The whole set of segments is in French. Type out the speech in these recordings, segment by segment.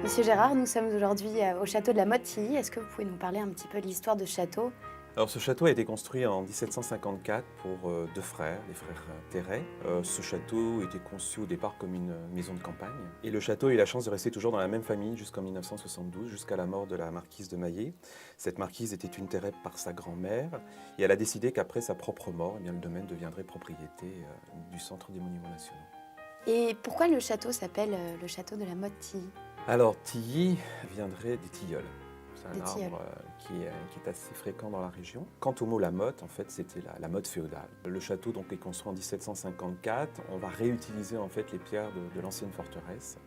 Monsieur Gérard, nous sommes aujourd'hui au château de la Motte-Tilly. Est-ce que vous pouvez nous parler un petit peu de l'histoire de ce château? Alors ce château a été construit en 1754 pour deux frères, les frères Terray. Ce château était conçu au départ comme une maison de campagne. Et le château a eu la chance de rester toujours dans la même famille jusqu'en 1972, jusqu'à la mort de la marquise de Maillé. Cette marquise était une Terray par sa grand-mère et elle a décidé qu'après sa propre mort, le domaine deviendrait propriété du Centre des Monuments Nationaux. Et pourquoi le château s'appelle le château de la Motte-Tilly? Alors Tilly viendrait des tilleuls. C'est Des un tilleuls. arbre qui est assez fréquent dans la région. Quant au mot la motte, en fait, c'était la motte féodale. Le château donc, est construit en 1754. On va réutiliser en fait les pierres de l'ancienne forteresse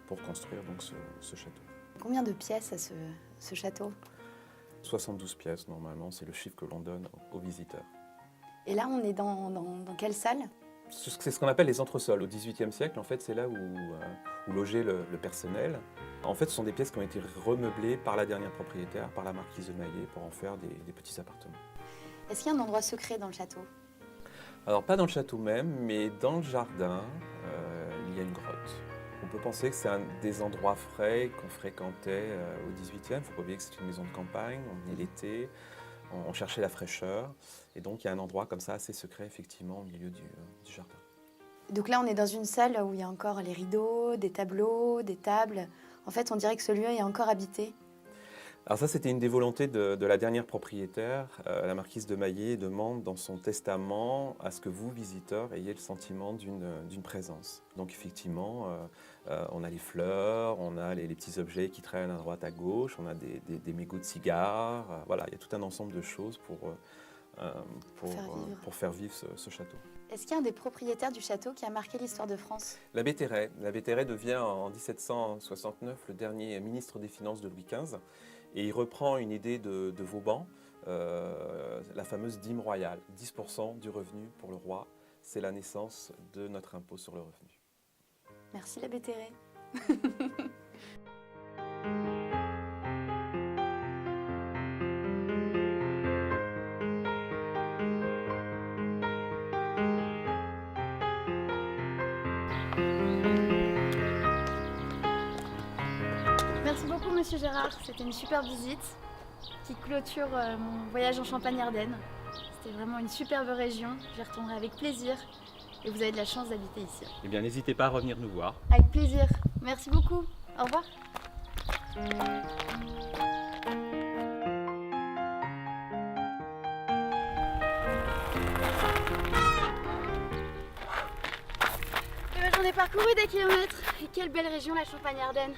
pour construire donc, ce château. Combien de pièces a ce château? 72 pièces normalement, c'est le chiffre que l'on donne aux visiteurs. Et là, on est dans quelle salle? C'est ce qu'on appelle les entresols. Au XVIIIe siècle, en fait, c'est là où logeait le personnel. En fait, ce sont des pièces qui ont été remeublées par la dernière propriétaire, par la marquise de Maillé, pour en faire des petits appartements. Est-ce qu'il y a un endroit secret dans le château? Alors, pas dans le château même, mais dans le jardin, il y a une grotte. On peut penser que c'est un des endroits frais qu'on fréquentait au XVIIIe. Il ne faut pas oublier que c'est une maison de campagne, on est l'été, on cherchait la fraîcheur. Et donc, il y a un endroit comme ça, assez secret, effectivement, au milieu du jardin. Donc là, on est dans une salle où il y a encore les rideaux, des tableaux, des tables. En fait, on dirait que ce lieu est encore habité. Alors ça, c'était une des volontés de la dernière propriétaire. La marquise de Maillé demande dans son testament à ce que vous, visiteurs, ayez le sentiment d'une présence. Donc effectivement, on a les fleurs, on a les petits objets qui traînent à droite, à gauche, on a des mégots de cigares. Voilà, il y a tout un ensemble de choses pour faire vivre ce château. Est-ce qu'il y a un des propriétaires du château qui a marqué l'histoire de France? L'abbé Terray. L'abbé Terray devient en 1769 le dernier ministre des Finances de Louis XV et il reprend une idée de Vauban, la fameuse dîme royale, 10% du revenu pour le roi. C'est la naissance de notre impôt sur le revenu. Merci l'abbé Terray. Merci beaucoup Monsieur Gérard, c'était une super visite qui clôture mon voyage en Champagne-Ardenne. C'était vraiment une superbe région, j'y retournerai avec plaisir et vous avez de la chance d'habiter ici. Eh bien, n'hésitez pas à revenir nous voir. Avec plaisir, merci beaucoup, au revoir. J'en ai parcouru des kilomètres et quelle belle région la Champagne-Ardenne.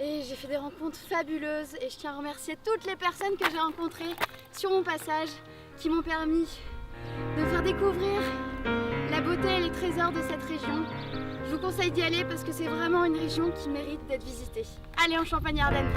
Et j'ai fait des rencontres fabuleuses et je tiens à remercier toutes les personnes que j'ai rencontrées sur mon passage qui m'ont permis de faire découvrir la beauté et les trésors de cette région. Je vous conseille d'y aller parce que c'est vraiment une région qui mérite d'être visitée. Allez en Champagne-Ardenne!